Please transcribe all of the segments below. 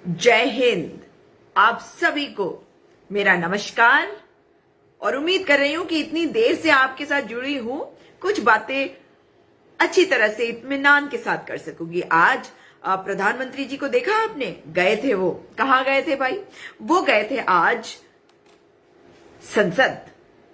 जय हिंद। आप सभी को मेरा नमस्कार और उम्मीद कर रही हूं कि इतनी देर से आपके साथ जुड़ी हूं कुछ बातें अच्छी तरह से इत्मीनान के साथ कर सकूंगी। आज प्रधानमंत्री जी को देखा आपने, गए थे वो, कहां गए थे भाई? वो गए थे आज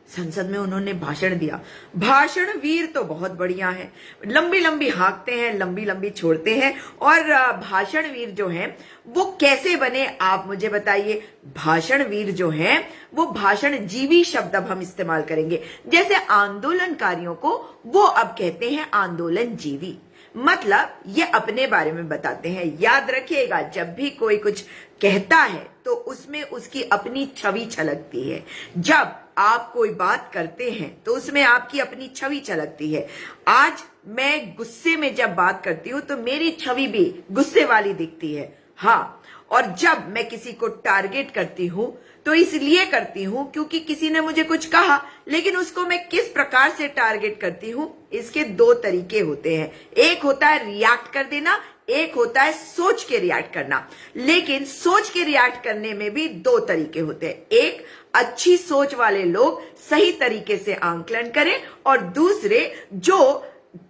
संसद में उन्होंने भाषण दिया। भाषण वीर तो बहुत बढ़िया है, लंबी लंबी हाँकते हैं, लंबी लंबी छोड़ते हैं। और भाषण वीर जो हैं वो कैसे बने आप मुझे बताइए। भाषण वीर जो हैं वो भाषण जीवी शब्द अब हम इस्तेमाल करेंगे। जैसे आंदोलनकारियों को वो अब कहते हैं आंदोलन जीवी, मतलब ये अपने बारे में बताते हैं। याद रखिएगा, जब भी कोई कुछ कहता है तो उसमें उसकी अपनी छवि छलकती है। जब आप कोई बात करते हैं तो उसमें आपकी अपनी छवि छलकती है। आज मैं गुस्से में जब बात करती हूं तो मेरी छवि भी गुस्से वाली दिखती है। हाँ, और जब मैं किसी को टारगेट करती हूं तो इसलिए करती हूं क्योंकि किसी ने मुझे कुछ कहा, लेकिन उसको मैं किस प्रकार से टारगेट करती हूं, इसके दो तरीके होते हैं। एक होता है रिएक्ट कर देना, एक होता है सोच के रिएक्ट करना। लेकिन सोच के रिएक्ट करने में भी दो तरीके होते हैं। एक, अच्छी सोच वाले लोग सही तरीके से आंकलन करें, और दूसरे जो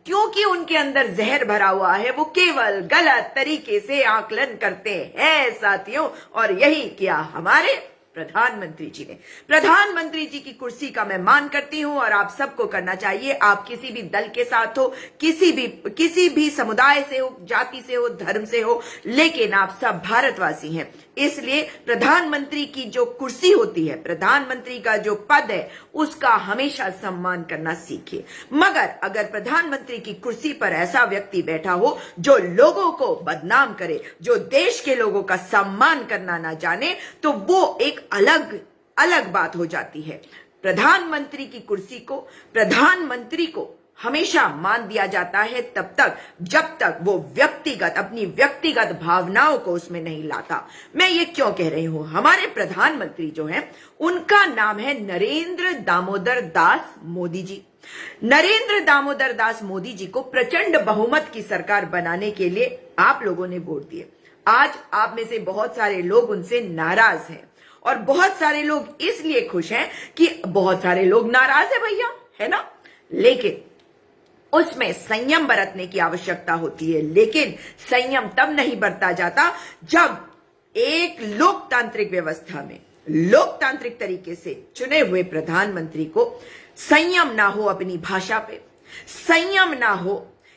क्योंकि उनके अंदर जहर भरा हुआ है वो केवल गलत तरीके से आकलन करते हैं साथियों। और यही किया हमारे प्रधानमंत्री जी ने। प्रधानमंत्री जी की कुर्सी का मैं मान करती हूं और आप सबको करना चाहिए। आप किसी भी दल के साथ हो, किसी भी समुदाय से हो, जाति से हो, धर्म से हो, लेकिन आप सब भारतवासी हैं। इसलिए प्रधानमंत्री की जो कुर्सी होती है, प्रधानमंत्री का जो पद है, उसका हमेशा सम्मान करना सीखिए। मगर अगर प्रधानमंत्री की कुर्सी पर ऐसा व्यक्ति बैठा हो जो लोगों को बदनाम करे, जो देश के लोगों का सम्मान करना ना जाने, तो वो एक अलग बात हो जाती है। प्रधानमंत्री की कुर्सी को, प्रधानमंत्री को हमेशा मान दिया जाता है तब तक जब तक वो अपनी व्यक्तिगत भावनाओं को उसमें नहीं लाता। मैं ये क्यों कह रही हूं? हमारे प्रधानमंत्री जो हैं उनका नाम है नरेंद्र दामोदर दास मोदी जी। नरेंद्र दामोदर दास मोदी जी को प्रचंड बहुमत की सरकार बनाने के लिए आप लोगों ने वोट दिए। आज आप में से बहुत सारे लोग उनसे नाराज हैं और बहुत सारे लोग इसलिए खुश हैं कि बहुत सारे लोग नाराज है भैया, है ना। लेकिन उसमें संयम बरतने की आवश्यकता होती है। लेकिन संयम तब नहीं बरता जाता जब एक लोकतांत्रिक व्यवस्था में लोकतांत्रिक तरीके से चुने हुए प्रधानमंत्री को संयम ना हो अपनी भाषा पे, संयम ना हो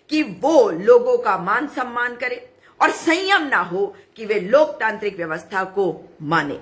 कि वो लोगों का मान सम्मान करे, और संयम ना हो कि वे लोकतांत्रिक व्यवस्था को माने।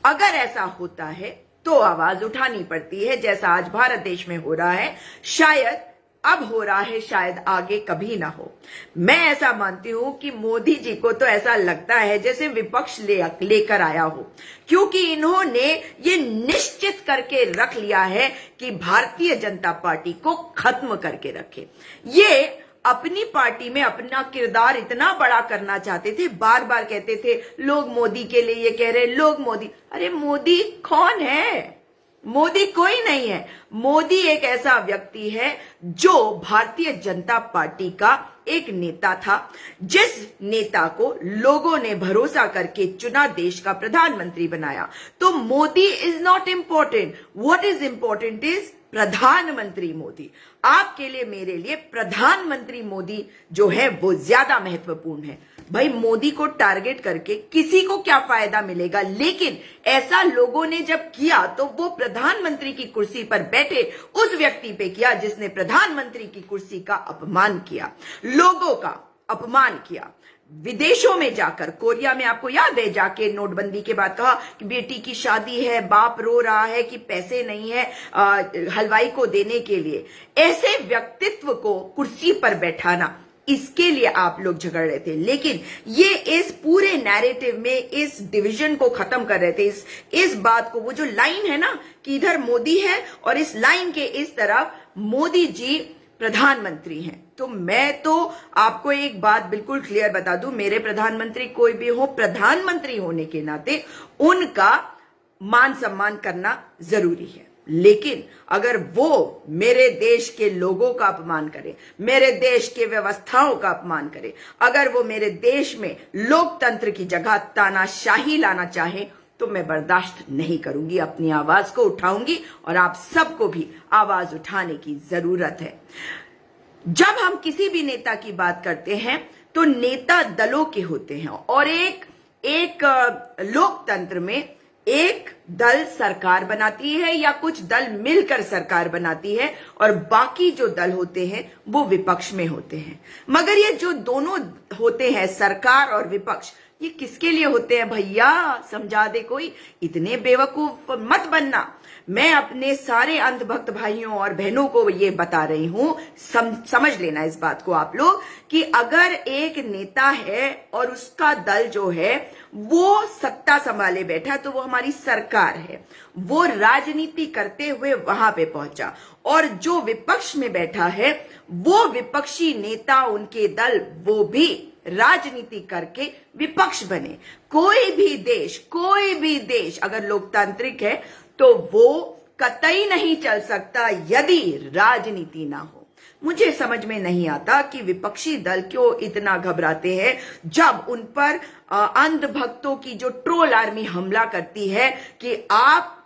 अगर ऐसा होता है तो आवाज उठानी पड़ती है, जैसा आज भारत देश में हो रहा है। शायद अब हो रहा है, शायद आगे कभी ना हो। मैं ऐसा मानती हूं कि मोदी जी को तो ऐसा लगता है जैसे विपक्ष लेकर आया हो, क्योंकि इन्होंने ये निश्चित करके रख लिया है कि भारतीय जनता पार्टी को खत्म करके रखे। ये अपनी पार्टी में अपना किरदार इतना बड़ा करना चाहते थे, बार बार कहते थे लोग मोदी के लिए ये कह रहे, लोग मोदी। अरे मोदी कौन है? मोदी कोई नहीं है। मोदी एक ऐसा व्यक्ति है जो भारतीय जनता पार्टी का एक नेता था, जिस नेता को लोगों ने भरोसा करके चुना, देश का प्रधानमंत्री बनाया। तो Modi is not important, what is important is प्रधानमंत्री मोदी। आपके लिए, मेरे लिए प्रधानमंत्री मोदी जो है वो ज्यादा महत्वपूर्ण है। भाई, मोदी को टारगेट करके किसी को क्या फायदा मिलेगा? लेकिन ऐसा लोगों ने जब किया तो वो प्रधानमंत्री की कुर्सी पर बैठे उस व्यक्ति पे किया जिसने प्रधानमंत्री की कुर्सी का अपमान किया, लोगों का अपमान किया। विदेशों में जाकर, कोरिया में आपको याद है, जाके नोटबंदी के बाद कहा कि बेटी की शादी है, बाप रो रहा है कि पैसे नहीं है हलवाई को देने के लिए। ऐसे व्यक्तित्व को कुर्सी पर बैठाना, इसके लिए आप लोग झगड़ रहे थे। लेकिन ये इस पूरे नैरेटिव में इस डिवीजन को खत्म कर रहे थे। इस बात को, वो जो लाइन है ना कि इधर मोदी है और इस लाइन के इस तरफ मोदी जी प्रधानमंत्री हैं। तो मैं तो आपको एक बात बिल्कुल क्लियर बता दूं, मेरे प्रधानमंत्री कोई भी हो, प्रधानमंत्री होने के नाते उनका मान सम्मान करना जरूरी है। लेकिन अगर वो मेरे देश के लोगों का अपमान करे, मेरे देश के व्यवस्थाओं का अपमान करे, अगर वो मेरे देश में लोकतंत्र की जगह तानाशाही लाना चाहे, तो मैं बर्दाश्त नहीं करूंगी, अपनी आवाज को उठाऊंगी और आप सबको भी आवाज उठाने की जरूरत है। जब हम किसी भी नेता की बात करते हैं तो नेता दलों के होते हैं और एक लोकतंत्र में एक दल सरकार बनाती है या कुछ दल मिलकर सरकार बनाती है और बाकी जो दल होते हैं वो विपक्ष में होते हैं। मगर ये जो दोनों होते हैं, सरकार और विपक्ष, ये किसके लिए होते हैं भैया? समझा दे कोई, इतने बेवकूफ मत बनना। मैं अपने सारे अंधभक्त भाइयों और बहनों को ये बता रही हूं, समझ लेना इस बात को आप लोग, कि अगर एक नेता है और उसका दल जो है वो सत्ता संभाले बैठा, तो वो हमारी सरकार है, वो राजनीति करते हुए वहां पे पहुंचा, और जो विपक्ष में बैठा है वो विपक्षी नेता, उनके दल, वो भी राजनीति करके विपक्ष बने। कोई भी देश अगर लोकतांत्रिक है तो वो कतई नहीं चल सकता यदि राजनीति ना हो। मुझे समझ में नहीं आता कि विपक्षी दल क्यों इतना घबराते हैं जब उन पर अंधभक्तों की जो ट्रोल आर्मी हमला करती है कि आप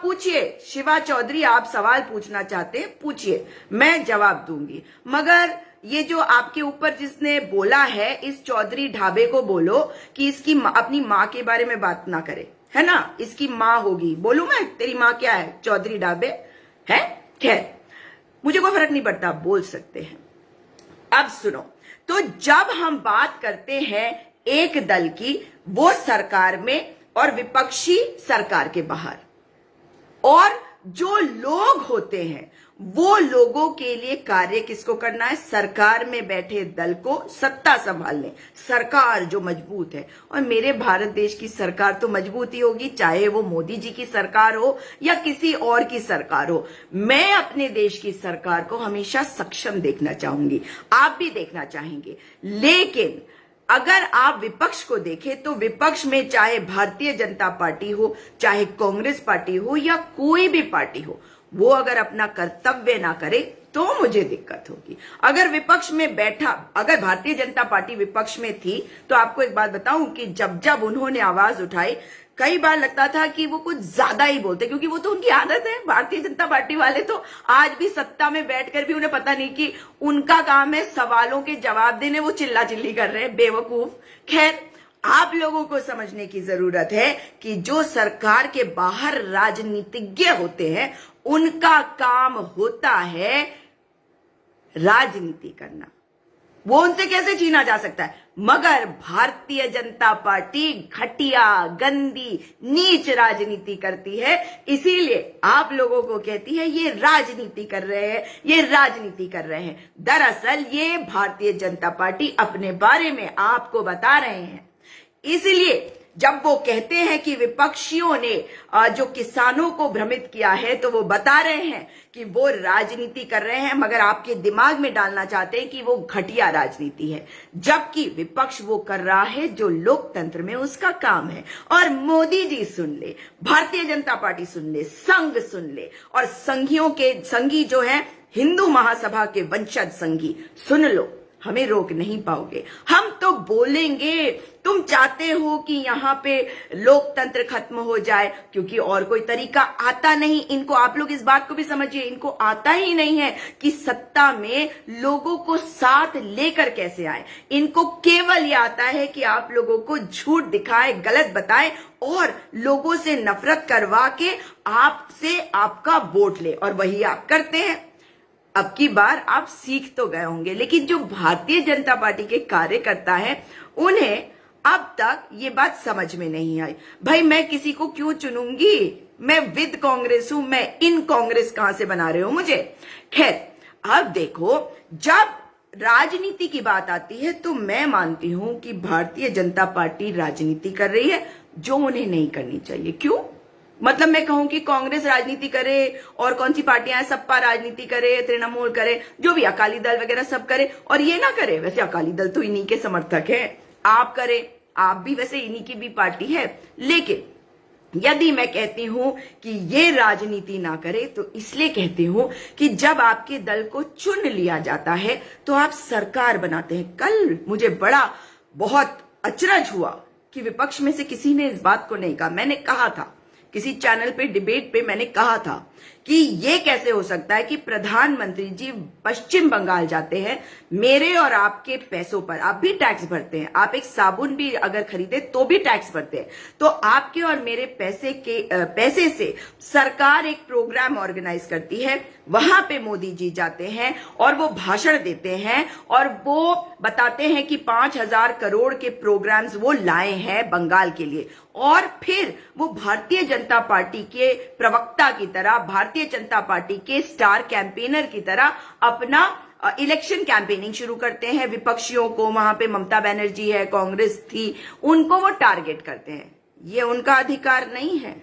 पूछिए शिवा चौधरी, आप सवाल पूछना चाहते हैं पूछिए, मैं जवाब दूंगी। मगर ये जो आपके ऊपर जिसने बोला है, इस चौधरी ढाबे को बोलो कि इसकी अपनी माँ के बारे में बात ना करे, है ना, इसकी माँ होगी। बोलूं मैं तेरी माँ क्या है? चौधरी ढाबे है। खैर, मुझे कोई फर्क नहीं पड़ता, बोल सकते हैं। अब सुनो, तो जब हम बात करते हैं एक दल की, वो सरकार में और विपक्षी सरकार के बाहर, और जो लोग होते हैं वो लोगों के लिए कार्य किसको करना है? सरकार में बैठे दल को सत्ता संभालने। सरकार जो मजबूत है, और मेरे भारत देश की सरकार तो मजबूत ही होगी, चाहे वो मोदी जी की सरकार हो या किसी और की सरकार हो। मैं अपने देश की सरकार को हमेशा सक्षम देखना चाहूंगी, आप भी देखना चाहेंगे। लेकिन अगर आप विपक्ष को देखें तो विपक्ष में चाहे भारतीय जनता पार्टी हो, चाहे कांग्रेस पार्टी हो या कोई भी पार्टी हो, वो अगर अपना कर्तव्य ना करे तो मुझे दिक्कत होगी। अगर विपक्ष में बैठा, अगर भारतीय जनता पार्टी विपक्ष में थी, तो आपको एक बात बताऊं कि जब उन्होंने आवाज उठाई, कई बार लगता था कि वो कुछ ज्यादा ही बोलते, क्योंकि वो तो उनकी आदत है। भारतीय जनता पार्टी वाले तो आज भी सत्ता में बैठकर भी उन्हें पता नहीं कि उनका काम है सवालों के जवाब देने, वो चिल्ला चिल्ली कर रहे हैं, बेवकूफ। खैर, आप लोगों को समझने की जरूरत है कि जो सरकार के बाहर राजनीतिज्ञ होते हैं, उनका काम होता है राजनीति करना। वो उनसे कैसे छीना जा सकता है? मगर भारतीय जनता पार्टी घटिया, गंदी, नीच राजनीति करती है, इसीलिए आप लोगों को कहती है ये राजनीति कर रहे हैं, ये राजनीति कर रहे हैं। दरअसल ये भारतीय जनता पार्टी अपने बारे में आपको बता रहे हैं। इसलिए जब वो कहते हैं कि विपक्षियों ने जो किसानों को भ्रमित किया है, तो वो बता रहे हैं कि वो राजनीति कर रहे हैं, मगर आपके दिमाग में डालना चाहते हैं कि वो घटिया राजनीति है, जबकि विपक्ष वो कर रहा है जो लोकतंत्र में उसका काम है। और मोदी जी सुन ले, भारतीय जनता पार्टी सुन ले, संघ सुन ले, और संघी जो है हिंदू महासभा के वंशज संघी सुन लो, हमें रोक नहीं पाओगे, हम तो बोलेंगे। तुम चाहते हो कि यहाँ पे लोकतंत्र खत्म हो जाए, क्योंकि और कोई तरीका आता नहीं इनको। आप लोग इस बात को भी समझिए, इनको आता ही नहीं है कि सत्ता में लोगों को साथ लेकर कैसे आए। इनको केवल ये आता है कि आप लोगों को झूठ दिखाए, गलत बताए और लोगों से नफरत करवा के आपसे आपका वोट ले, और वही आप करते हैं। अब की बार आप सीख तो गए होंगे, लेकिन जो भारतीय जनता पार्टी के कार्यकर्ता हैं, उन्हें अब तक ये बात समझ में नहीं आई। भाई, मैं किसी को क्यों चुनूंगी? मैं विद कांग्रेस हूं, मैं इन कांग्रेस कहां से बना रहे हो मुझे। खैर, अब देखो, जब राजनीति की बात आती है तो मैं मानती हूं कि भारतीय जनता पार्टी राजनीति कर रही है जो उन्हें नहीं करनी चाहिए। क्यों? मतलब मैं कहूं कि कांग्रेस राजनीति करे और कौन सी पार्टियां हैं, सपा राजनीति करे, तृणमूल करे, जो भी अकाली दल वगैरह सब करे, और ये ना करे। वैसे अकाली दल तो इन्हीं के समर्थक है, आप करे, आप भी वैसे इन्हीं की भी पार्टी है। लेकिन यदि मैं कहती हूं कि ये राजनीति ना करे तो इसलिए कहती हूं कि जब आपके दल को चुन लिया जाता है तो आप सरकार बनाते हैं। कल मुझे बड़ा बहुत अचरज हुआ कि विपक्ष में से किसी ने इस बात को नहीं कहा। मैंने कहा था किसी चैनल पे डिबेट पे, मैंने कहा था कि ये कैसे हो सकता है कि प्रधानमंत्री जी पश्चिम बंगाल जाते हैं मेरे और आपके पैसों पर। आप भी टैक्स भरते हैं, आप एक साबुन भी अगर खरीदे तो भी टैक्स भरते हैं। तो आपके और मेरे पैसे से सरकार एक प्रोग्राम ऑर्गेनाइज करती है, वहां पे मोदी जी जाते हैं और वो भाषण देते हैं और वो बताते हैं कि 5,000 करोड़ के प्रोग्राम्स वो लाए हैं बंगाल के लिए। और फिर वो भारतीय जनता पार्टी के प्रवक्ता की तरह, भारतीय जनता पार्टी के स्टार कैंपेनर की तरह अपना इलेक्शन कैंपेनिंग शुरू करते हैं। विपक्षियों को, वहां पे ममता बनर्जी है, कांग्रेस थी, उनको वो टारगेट करते हैं। ये उनका अधिकार नहीं है।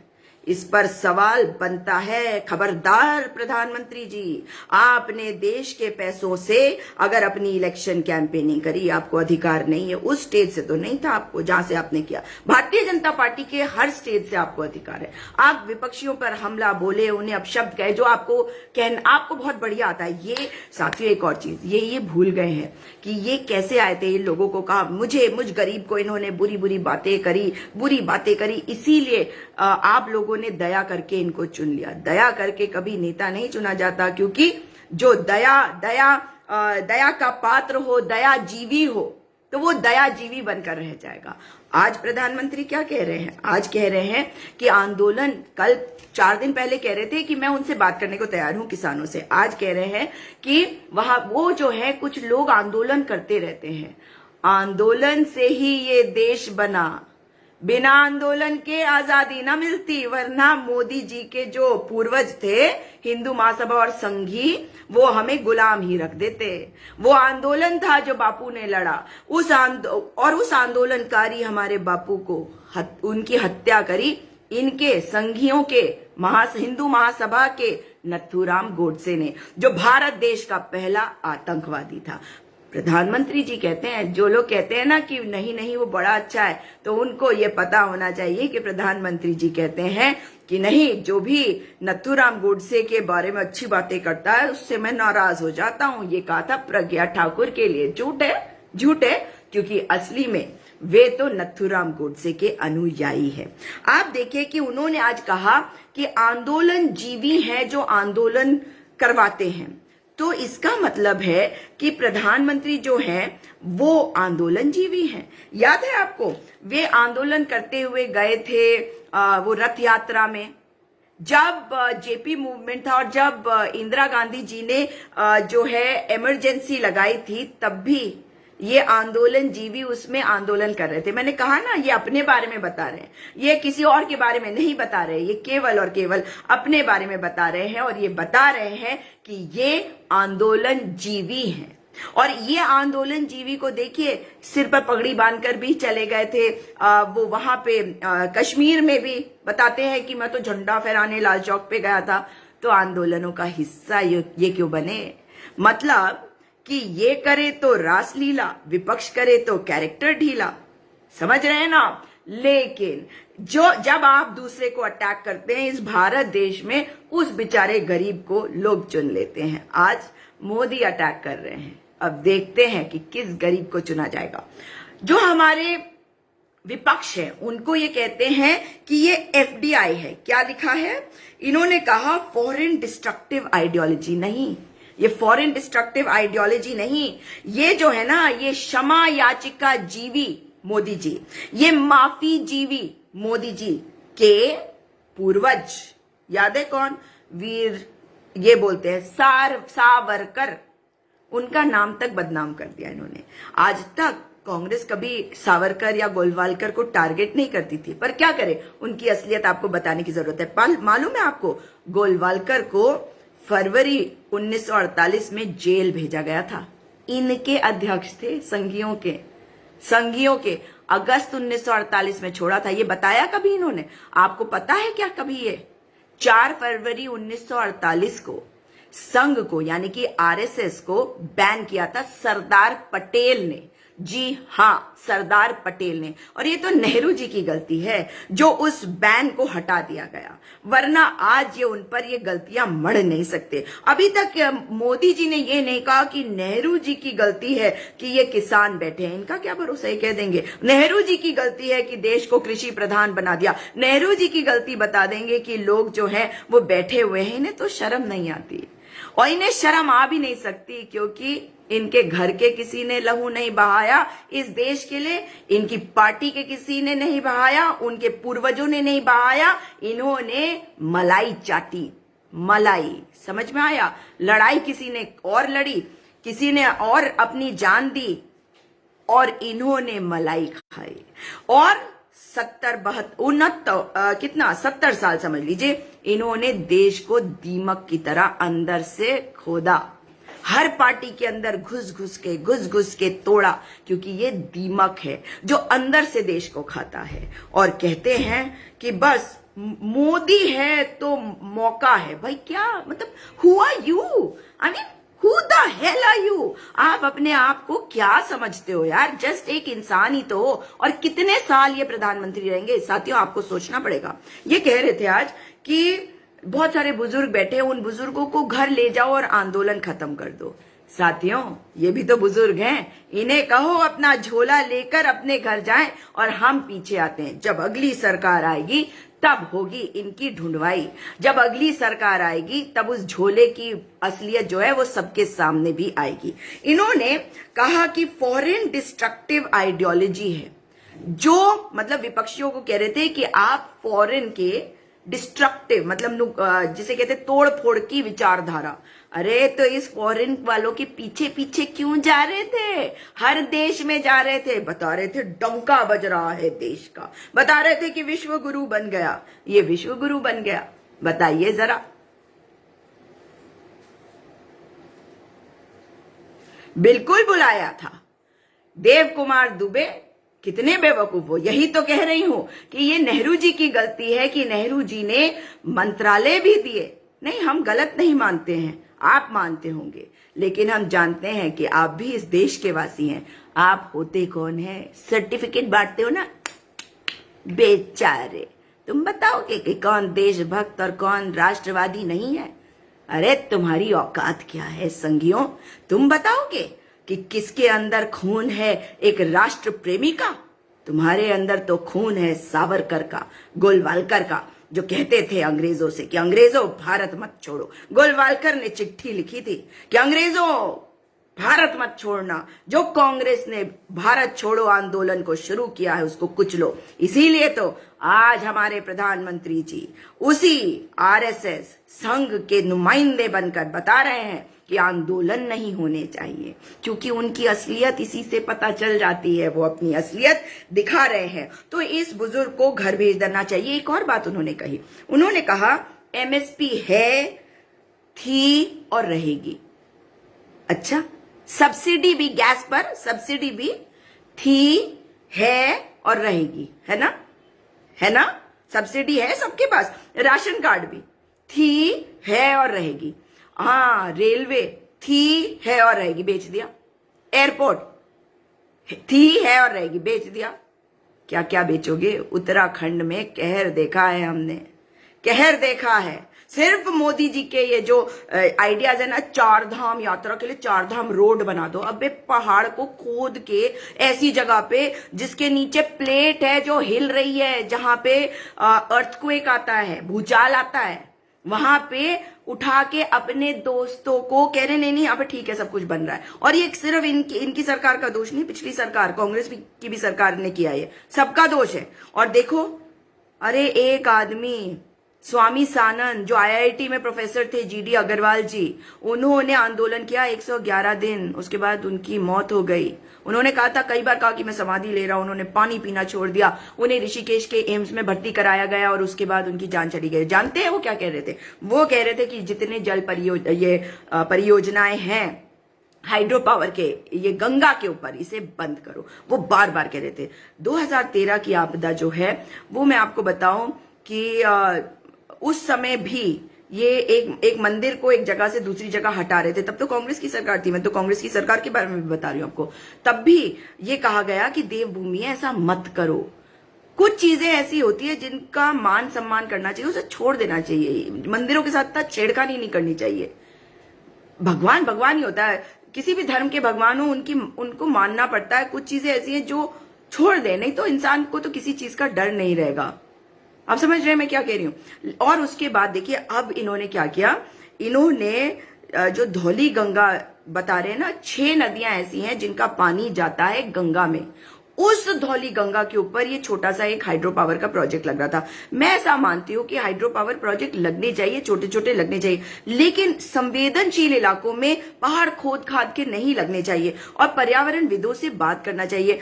इस पर सवाल बनता है, खबरदार प्रधानमंत्री जी, आपने देश के पैसों से अगर अपनी इलेक्शन कैंपेनिंग करी, आपको अधिकार नहीं है। उस स्टेज से तो नहीं था आपको जहां से आपने किया। भारतीय जनता पार्टी के हर स्टेज से आपको अधिकार है। आप विपक्षियों पर हमला बोले, उन्हें अपशब्द कहे, जो आपको बहुत बढ़िया आता है। ये साथियों एक और चीज ये भूल गए हैं कि ये कैसे आए थे। इन लोगों को कहा मुझ गरीब को इन्होंने बुरी बातें करी, इसीलिए आप लोगों ने दया करके इनको चुन लिया। दया करके कभी नेता नहीं चुना जाता, क्योंकि जो दया का पात्र हो, दया जीवी हो, तो वो दया जीवी बनकर रह जाएगा। आज प्रधानमंत्री क्या कह रहे हैं? आज कह रहे हैं कि आंदोलन, कल 4 दिन पहले कह रहे थे कि मैं उनसे बात करने को तैयार हूं किसानों से। आज कह रहे हैं कि वहां वो जो है, कुछ लोग आंदोलन करते रहते हैं, आंदोलन से ही ये देश बना, बिना आंदोलन के आजादी ना मिलती। वरना मोदी जी के जो पूर्वज थे, हिंदू महासभा और संघी, वो हमें गुलाम ही रख देते। वो आंदोलन था जो बापू ने लड़ा, उस आंदोलनकारी हमारे बापू को उनकी हत्या करी इनके संघियों के हिंदू महासभा के नथुराम गोडसे ने, जो भारत देश का पहला आतंकवादी था। प्रधानमंत्री जी कहते हैं, जो लोग कहते हैं ना कि नहीं वो बड़ा अच्छा है, तो उनको ये पता होना चाहिए कि प्रधानमंत्री जी कहते हैं कि नहीं, जो भी नथुराम गोडसे के बारे में अच्छी बातें करता है उससे मैं नाराज हो जाता हूं। ये कहा था प्रज्ञा ठाकुर के लिए। झूठ है, क्योंकि असली में वे तो नथुराम गोडसे के अनुयायी है। आप देखिए कि उन्होंने आज कहा कि आंदोलन जीवी है जो आंदोलन करवाते हैं। तो इसका मतलब है कि प्रधानमंत्री जो हैं वो आंदोलन जीवी हैं। याद है आपको, वे आंदोलन करते हुए गए थे वो रथ यात्रा में, जब जेपी मूवमेंट था और जब इंदिरा गांधी जी ने जो है इमरजेंसी लगाई थी, तब भी ये आंदोलन जीवी उसमें आंदोलन कर रहे थे। मैंने कहा ना, ये अपने बारे में बता रहे हैं, ये किसी और के बारे में नहीं बता रहे, ये केवल और केवल अपने बारे में बता रहे हैं। और ये बता रहे हैं कि ये आंदोलन जीवी हैं। और ये आंदोलन जीवी को देखिए, सिर पर पगड़ी बांधकर भी चले गए थे। वो वहां पे कश्मीर में भी बताते हैं कि मैं तो झंडा फहराने लाल चौक पे गया था। तो आंदोलनों का हिस्सा ये क्यों बने? मतलब कि ये करे तो रासलीला, विपक्ष करे तो कैरेक्टर ढीला। समझ रहे हैं ना? लेकिन जब आप दूसरे को अटैक करते हैं इस भारत देश में, उस बेचारे गरीब को लोग चुन लेते हैं। आज मोदी अटैक कर रहे हैं, अब देखते हैं कि किस गरीब को चुना जाएगा। जो हमारे विपक्ष है उनको ये कहते हैं कि ये FDI है। क्या लिखा है? इन्होंने कहा फॉरेन डिस्ट्रक्टिव आइडियोलॉजी। नहीं, ये फॉरेन डिस्ट्रक्टिव आइडियोलॉजी नहीं, ये जो है ना, ये क्षमा याचिका जीवी मोदी जी, ये माफी जीवी मोदी जी के पूर्वज। याद है कौन? वीर, ये बोलते हैं सावरकर, उनका नाम तक बदनाम कर दिया इन्होंने। आज तक कांग्रेस कभी सावरकर या गोलवालकर को टारगेट नहीं करती थी, पर क्या करे, उनकी असलियत आपको बताने की जरूरत है। मालूम है आपको, गोलवालकर को फरवरी 1948 में जेल भेजा गया था। इनके अध्यक्ष थे संघियों के अगस्त 1948 में छोड़ा था। ये बताया कभी इन्होंने? आपको पता है क्या कभी ये? 4 फरवरी 1948 को संघ को, यानी कि RSS को बैन किया था सरदार पटेल ने। जी हाँ, सरदार पटेल ने। और ये तो नेहरू जी की गलती है जो उस बैन को हटा दिया गया, वरना आज ये उन पर ये गलतियां मढ़ नहीं सकते। अभी तक मोदी जी ने ये नहीं कहा कि नेहरू जी की गलती है कि ये किसान बैठे हैं, इनका क्या भरोसा, ये कह देंगे नेहरू जी की गलती है कि देश को कृषि प्रधान बना दिया, नेहरू जी की गलती बता देंगे कि लोग जो है वो बैठे हुए हैं। इन्हें तो शर्म नहीं आती, और इन्हें शर्म आ भी नहीं सकती, क्योंकि इनके घर के किसी ने लहू नहीं बहाया इस देश के लिए, इनकी पार्टी के किसी ने नहीं बहाया, उनके पूर्वजों ने नहीं बहाया, इन्होंने मलाई चाटी। मलाई, समझ में आया? लड़ाई किसी ने और लड़ी, किसी ने और अपनी जान दी, और इन्होंने मलाई खाई। और 70 साल समझ लीजिए, इन्होंने देश को दीमक की तरह अंदर से खोदा, हर पार्टी के अंदर घुस घुस के तोड़ा, क्योंकि ये दीमक है जो अंदर से देश को खाता है। और कहते हैं कि बस मोदी है तो मौका है। भाई क्या मतलब, who are you? I mean who the hell are you? आप अपने आप को क्या समझते हो यार? जस्ट एक इंसान ही तो हो, और कितने साल ये प्रधानमंत्री रहेंगे? साथियों, आपको सोचना पड़ेगा। ये कह रहे थे आज कि बहुत सारे बुजुर्ग बैठे, उन बुजुर्गों को घर ले जाओ और आंदोलन खत्म कर दो। साथियों, ये भी तो बुजुर्ग हैं, इन्हें कहो अपना झोला लेकर अपने घर जाएं, और हम पीछे आते हैं। जब अगली सरकार आएगी तब होगी इनकी ढूंढवाई, जब अगली सरकार आएगी तब उस झोले की असलियत जो है वो सबके सामने भी आएगी। इन्होंने कहा कि फॉरेन डिस्ट्रक्टिव आइडियोलॉजी है, जो मतलब विपक्षियों को कह रहे थे कि आप फॉरेन के डिस्ट्रक्टिव मतलब जिसे कहते तोड़ फोड़ की विचारधारा। अरे तो इस फॉरेन वालों के पीछे पीछे क्यों जा रहे थे? हर देश में जा रहे थे, बता रहे थे डंका बज रहा है देश का, बता रहे थे कि विश्व गुरु बन गया। ये विश्व गुरु बन गया? बताइए जरा। बिल्कुल बुलाया था। देव कुमार दुबे कितने बेवकूफ हो। यही तो कह रही हूं कि ये नेहरू जी की गलती है कि नेहरू जी ने मंत्रालय भी दिए। नहीं, हम गलत नहीं मानते हैं, आप मानते होंगे, लेकिन हम जानते हैं कि आप भी इस देश के वासी हैं। आप होते कौन है? सर्टिफिकेट बांटते हो ना, बेचारे। तुम बताओगे कि कौन देशभक्त और कौन राष्ट्रवादी नहीं है? अरे तुम्हारी औकात क्या है संगियों? तुम बताओगे कि किसके अंदर खून है एक राष्ट्र प्रेमी का? तुम्हारे अंदर तो खून है सावरकर का, गोलवालकर का, जो कहते थे अंग्रेजों से कि अंग्रेजों भारत मत छोड़ो। गोलवालकर ने चिट्ठी लिखी थी कि अंग्रेजों भारत मत छोड़ना। जो कांग्रेस ने भारत छोड़ो आंदोलन को शुरू किया है उसको कुचलो। इसीलिए तो आज हमारे प्रधानमंत्री जी उसी आरएसएस संघ के नुमाइंदे बनकर बता रहे हैं कि आंदोलन नहीं होने चाहिए, क्योंकि उनकी असलियत इसी से पता चल जाती है, वो अपनी असलियत दिखा रहे हैं। तो इस बुजुर्ग को घर भेज देना चाहिए। एक और बात उन्होंने कही, उन्होंने कहा एमएसपी है, थी और रहेगी। अच्छा, सब्सिडी भी गैस पर, सब्सिडी भी थी, है और रहेगी, है ना? है ना? सब्सिडी है सबके पास, राशन कार्ड भी थी, है और रहेगी। हाँ, रेलवे थी, है और रहेगी, बेच दिया। एयरपोर्ट थी, है और रहेगी, बेच दिया। क्या क्या बेचोगे? उत्तराखंड में कहर देखा है हमने, कहर देखा है। सिर्फ मोदी जी के ये जो आइडियाज है ना, 4 धाम यात्रा के लिए 4 धाम रोड बना दो। अबे पहाड़ को खोद के ऐसी जगह पे जिसके नीचे प्लेट है जो हिल रही है, जहां पे अर्थक्वेक आता है, भूचाल आता है, वहां पे उठा के अपने दोस्तों को कह रहे नहीं यहाँ पे ठीक है, सब कुछ बन रहा है। और ये सिर्फ इनकी सरकार का दोष नहीं, पिछली सरकार कांग्रेस की भी सरकार ने किया, ये सबका दोष है। और देखो, अरे एक आदमी स्वामी सानंद जो आईआईटी में प्रोफेसर थे, जीडी अग्रवाल जी, उन्होंने आंदोलन किया 111 दिन, उसके बाद उनकी मौत हो गई। उन्होंने कहा था, कई बार कहा कि मैं समाधि ले रहा हूं, उन्होंने पानी पीना छोड़ दिया, उन्हें ऋषिकेश के एम्स में भर्ती कराया गया और उसके बाद उनकी जान चली गई। जानते हैं वो क्या कह रहे थे? वो कह रहे थे कि जितने जल परियोजनाएं हैं हाइड्रो पावर के, ये गंगा के ऊपर, इसे बंद करो। वो बार बार कह रहे थे। 2013 की आपदा जो है वो मैं आपको बताऊं कि उस समय भी ये एक मंदिर को एक जगह से दूसरी जगह हटा रहे थे, तब तो कांग्रेस की सरकार थी। मैं तो कांग्रेस की सरकार के बारे में भी बता रही हूं आपको। तब भी ये कहा गया कि देवभूमि है, ऐसा मत करो। कुछ चीजें ऐसी होती है जिनका मान सम्मान करना चाहिए, उसे छोड़ देना चाहिए। मंदिरों के साथ छेड़खानी नहीं करनी चाहिए। भगवान भगवान ही होता है, किसी भी धर्म के भगवान हो उनको मानना पड़ता है। कुछ चीजें ऐसी हैं जो छोड़ दे, नहीं तो इंसान को तो किसी चीज का डर नहीं रहेगा। आप समझ रहे हैं मैं क्या कह रही हूं। और उसके बाद देखिए अब इन्होंने क्या किया, इन्होंने जो धौली गंगा बता रहे हैं ना, 6 नदियां ऐसी हैं जिनका पानी जाता है गंगा में। उस धौली गंगा के ऊपर ये छोटा सा एक हाइड्रो पावर का प्रोजेक्ट लग रहा था। मैं ऐसा मानती हूं कि हाइड्रो पावर प्रोजेक्ट लगने चाहिए, छोटे छोटे लगने चाहिए, लेकिन संवेदनशील इलाकों में पहाड़ खोद खाद के नहीं लगने चाहिए और पर्यावरण विदों से बात करना चाहिए।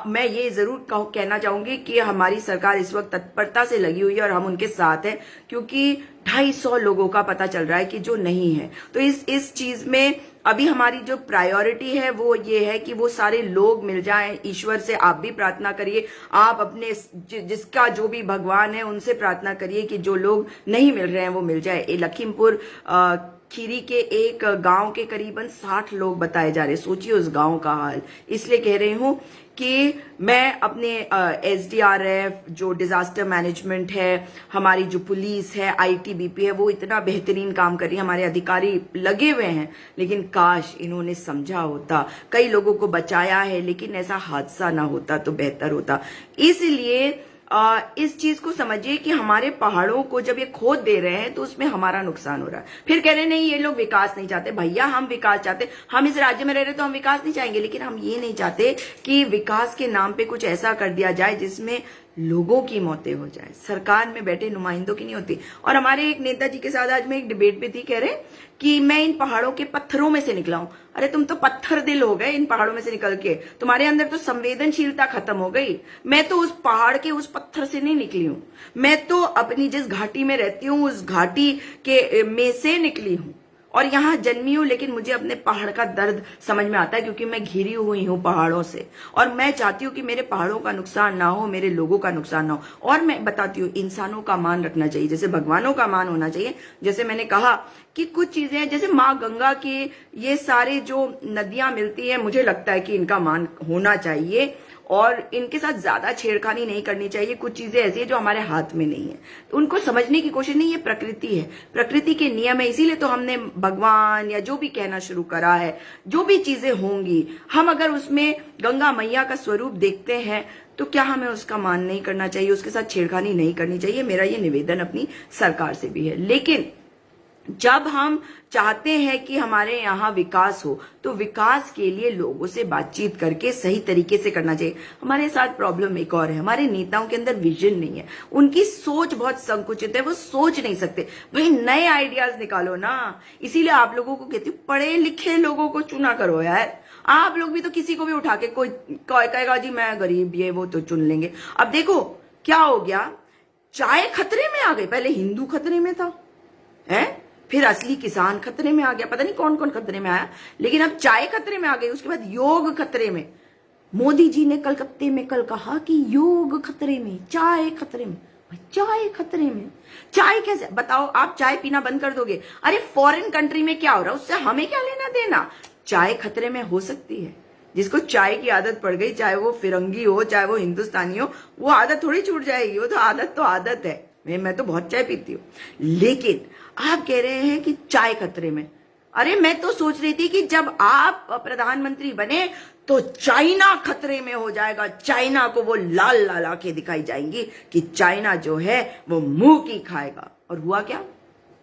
मैं ये जरूर कहना चाहूंगी कि हमारी सरकार इस वक्त तत्परता से लगी हुई है और हम उनके साथ हैं, क्योंकि 250 लोगों का पता चल रहा है कि जो नहीं है। तो इस चीज में अभी हमारी जो प्रायोरिटी है वो ये है कि वो सारे लोग मिल जाएं। ईश्वर से आप भी प्रार्थना करिए, आप अपने जिसका जो भी भगवान है उनसे प्रार्थना करिए कि जो लोग नहीं मिल रहे हैं वो मिल जाए। लखीमपुर खीरी के एक गांव के करीबन 60 लोग बताए जा रहे हैं। सोचिए उस गांव का हाल। इसलिए कह रही हूं कि मैं अपने एसडीआरएफ जो डिजास्टर मैनेजमेंट है, हमारी जो पुलिस है, आईटीबीपी है, वो इतना बेहतरीन काम कर रही है, हमारे अधिकारी लगे हुए हैं, लेकिन काश इन्होंने समझा होता। कई लोगों को बचाया है, लेकिन ऐसा हादसा ना होता तो बेहतर होता। इसलिए इस चीज को समझिए कि हमारे पहाड़ों को जब ये खोद दे रहे हैं तो उसमें हमारा नुकसान हो रहा है। फिर कह रहे नहीं ये लोग विकास नहीं चाहते। भैया हम विकास चाहते, हम इस राज्य में रह रहे तो हम विकास नहीं चाहेंगे, लेकिन हम ये नहीं चाहते कि विकास के नाम पे कुछ ऐसा कर दिया जाए जिसमें लोगों की मौतें हो जाए, सरकार में बैठे नुमाइंदों की नहीं होती। और हमारे एक नेताजी के साथ आज मैं एक डिबेट पे थी, कह रहे कि मैं इन पहाड़ों के पत्थरों में से निकला हूं। अरे तुम तो पत्थर दिल हो गए इन पहाड़ों में से निकल के, तुम्हारे अंदर तो संवेदनशीलता खत्म हो गई। मैं तो उस पहाड़ के उस पत्थर से नहीं निकली हूं, मैं तो अपनी जिस घाटी में रहती हूं उस घाटी के में से निकली हूं और यहां जन्मी हूं। लेकिन मुझे अपने पहाड़ का दर्द समझ में आता है, क्योंकि मैं घिरी हुई हूं पहाड़ों से और मैं चाहती हूं कि मेरे पहाड़ों का नुकसान ना हो, मेरे लोगों का नुकसान ना हो। और मैं बताती हूं इंसानों का मान रखना चाहिए, जैसे भगवानों का मान होना चाहिए। जैसे मैंने कहा कि कुछ चीजें जैसे माँ गंगा की ये सारे जो नदियां मिलती है, मुझे लगता है कि इनका मान होना चाहिए और इनके साथ ज्यादा छेड़खानी नहीं करनी चाहिए। कुछ चीजें ऐसी है जो हमारे हाथ में नहीं है, तो उनको समझने की कोशिश नहीं। ये प्रकृति है, प्रकृति के नियम है, इसीलिए तो हमने भगवान या जो भी कहना शुरू करा है। जो भी चीजें होंगी, हम अगर उसमें गंगा मैया का स्वरूप देखते हैं तो क्या हमें उसका मान नहीं करना चाहिए, उसके साथ छेड़खानी नहीं करनी चाहिए। मेरा ये निवेदन अपनी सरकार से भी है। लेकिन जब हम चाहते हैं कि हमारे यहाँ विकास हो तो विकास के लिए लोगों से बातचीत करके सही तरीके से करना चाहिए। हमारे साथ प्रॉब्लम एक और है, हमारे नेताओं के अंदर विजन नहीं है, उनकी सोच बहुत संकुचित है, वो सोच नहीं सकते। भाई नए आइडियाज निकालो ना। इसीलिए आप लोगों को कहती हूँ पढ़े लिखे लोगों को चुना करो यार। आप लोग भी तो किसी को भी उठा के कोई कहेगा जी मैं गरीब ये वो तो चुन लेंगे। अब देखो क्या हो गया, चाय खतरे में आ गई। पहले हिंदू खतरे में था है, फिर असली किसान खतरे में आ गया, पता नहीं कौन कौन खतरे में आया, लेकिन अब चाय खतरे में आ गई। उसके बाद योग खतरे में। मोदी जी ने कलकत्ते में कल कहा कि योग खतरे में, चाय खतरे में। चाय खतरे में, चाय कैसे बताओ? आप चाय पीना बंद कर दोगे? अरे फॉरेन कंट्री में क्या हो रहा है उससे हमें क्या लेना देना। चाय खतरे में हो सकती है, जिसको चाय की आदत पड़ गई, चाहे वो फिरंगी हो चाहे वो हिंदुस्तानी हो, वो आदत थोड़ी छूट जाएगी। वो तो आदत है। मैं तो बहुत चाय पीती हूँ, लेकिन आप कह रहे हैं कि चाय खतरे में। अरे मैं तो सोच रही थी कि जब आप प्रधानमंत्री बने तो चाइना खतरे में हो जाएगा। चाइना को वो लाल लाल आंखें दिखाई जाएंगी कि चाइना जो है वो मुंह की खाएगा। और हुआ क्या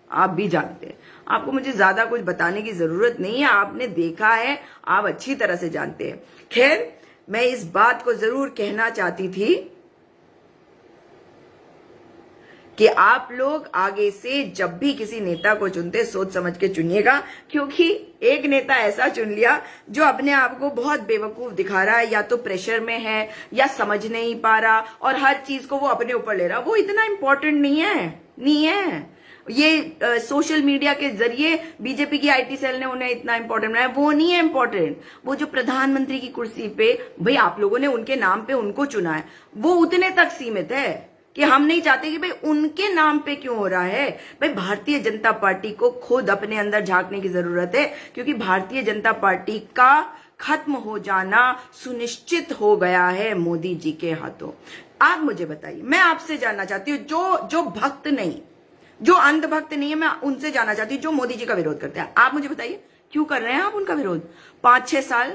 आप भी जानते हैं, आपको मुझे ज्यादा कुछ बताने की जरूरत नहीं है, आपने देखा है, आप अच्छी तरह से जानते हैं। खैर मैं इस बात को जरूर कहना चाहती थी कि आप लोग आगे से जब भी किसी नेता को चुनते सोच समझ के चुनिएगा, क्योंकि एक नेता ऐसा चुन लिया जो अपने आप को बहुत बेवकूफ दिखा रहा है, या तो प्रेशर में है या समझ नहीं पा रहा और हर चीज को वो अपने ऊपर ले रहा। वो इतना इंपॉर्टेंट नहीं है। ये सोशल मीडिया के जरिए बीजेपी की आईटी सेल ने उन्हें इतना इंपॉर्टेंट बनाया, वो नहीं है इंपॉर्टेंट। वो जो प्रधानमंत्री की कुर्सी पे भाई आप लोगों ने उनके नाम पे उनको चुना है, वो उतने तक सीमित है। कि हम नहीं चाहते कि भाई उनके नाम पे क्यों हो रहा है। भाई भारतीय जनता पार्टी को खुद अपने अंदर झांकने की जरूरत है, क्योंकि भारतीय जनता पार्टी का खत्म हो जाना सुनिश्चित हो गया है मोदी जी के हाथों। आप मुझे बताइए, मैं आपसे जानना चाहती हूँ, जो भक्त नहीं, जो अंधभक्त नहीं है, मैं उनसे जानना चाहती हूँ जो मोदी जी का विरोध करते हैं। आप मुझे बताइए क्यों कर रहे हैं आप उनका विरोध? 5-6 साल,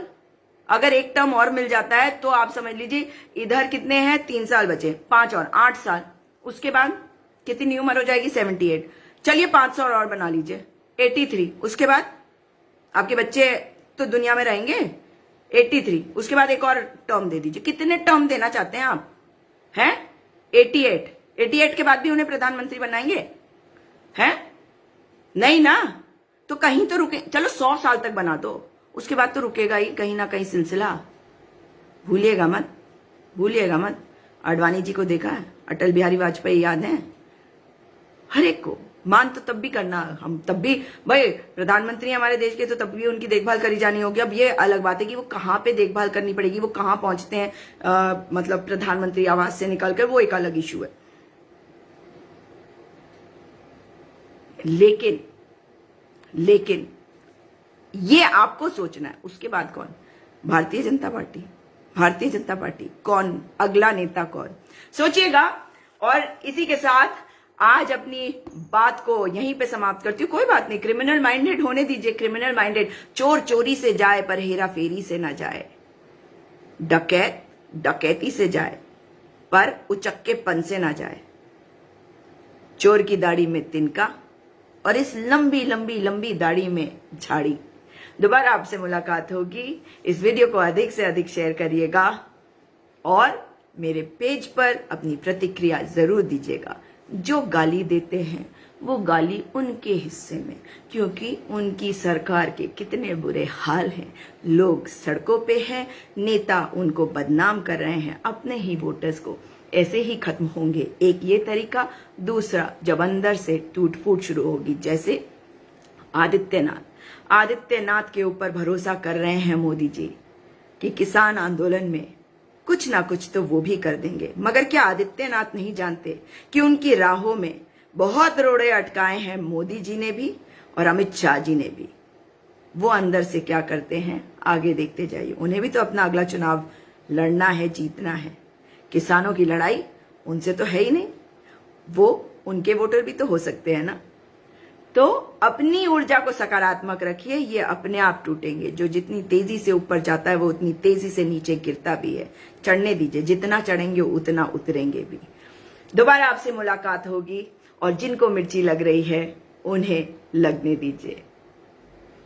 अगर एक टर्म और मिल जाता है तो आप समझ लीजिए इधर कितने हैं, 3 साल बचे, 5 और 8 साल, उसके बाद कितनी उम्र हो जाएगी, 78। चलिए 5 साल और बना लीजिए, 83। उसके बाद आपके बच्चे तो दुनिया में रहेंगे, 83। उसके बाद एक और टर्म दे दीजिए। कितने टर्म देना चाहते हैं आप? हैं 88 के बाद भी उन्हें प्रधानमंत्री बनाएंगे? हैं नहीं ना। तो कहीं तो रुके, चलो 100 साल तक बना दो, उसके बाद तो रुकेगा ही कहीं ना कहीं सिलसिला। भूलिएगा मत, भूलिएगा मत। आडवाणी जी को देखा है, अटल बिहारी वाजपेयी याद है, हर एक को मान तो तब भी करना, हम तब भी भाई प्रधानमंत्री हमारे देश के, तो तब भी उनकी देखभाल करी जानी होगी। अब ये अलग बात है कि वो कहाँ पे देखभाल करनी पड़ेगी, वो कहाँ पहुंचते हैं मतलब प्रधानमंत्री आवास से निकलकर, वो एक अलग इशू है। लेकिन ये आपको सोचना है, उसके बाद कौन? भारतीय जनता पार्टी। भारतीय जनता पार्टी कौन, अगला नेता कौन, सोचिएगा। और इसी के साथ आज अपनी बात को यहीं पे समाप्त करती हूँ। कोई बात नहीं, क्रिमिनल माइंडेड होने दीजिए, क्रिमिनल माइंडेड। चोर चोरी से जाए पर हेरा फेरी से ना जाए, डकैत डकैती से जाए पर उचक्केपन से ना जाए। चोर की दाढ़ी में तिनका और इस लंबी लंबी लंबी दाढ़ी में झाड़ी। दोबारा आपसे मुलाकात होगी। इस वीडियो को अधिक से अधिक शेयर करिएगा और मेरे पेज पर अपनी प्रतिक्रिया जरूर दीजिएगा। जो गाली देते हैं वो गाली उनके हिस्से में, क्योंकि उनकी सरकार के कितने बुरे हाल हैं। लोग सड़कों पे हैं, नेता उनको बदनाम कर रहे हैं, अपने ही वोटर्स को। ऐसे ही खत्म होंगे। एक ये तरीका, दूसरा जब अंदर से टूट फूट शुरू होगी, जैसे आदित्यनाथ के ऊपर भरोसा कर रहे हैं मोदी जी कि किसान आंदोलन में कुछ ना कुछ तो वो भी कर देंगे। मगर क्या आदित्यनाथ नहीं जानते कि उनकी राहों में बहुत रोड़े अटकाए हैं मोदी जी ने भी और अमित शाह जी ने भी। वो अंदर से क्या करते हैं आगे देखते जाइए। उन्हें भी तो अपना अगला चुनाव लड़ना है, जीतना है। किसानों की लड़ाई उनसे तो है ही नहीं, वो उनके वोटर भी तो हो सकते हैं ना। तो अपनी ऊर्जा को सकारात्मक रखिए, ये अपने आप टूटेंगे। जो जितनी तेजी से ऊपर जाता है वो उतनी तेजी से नीचे गिरता भी है। चढ़ने दीजिए, जितना चढ़ेंगे उतना उतरेंगे भी। दोबारा आपसे मुलाकात होगी और जिनको मिर्ची लग रही है उन्हें लगने दीजिए।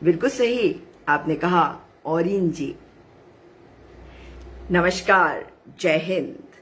बिल्कुल सही आपने कहा, औरीन जी। नमस्कार, जय हिंद।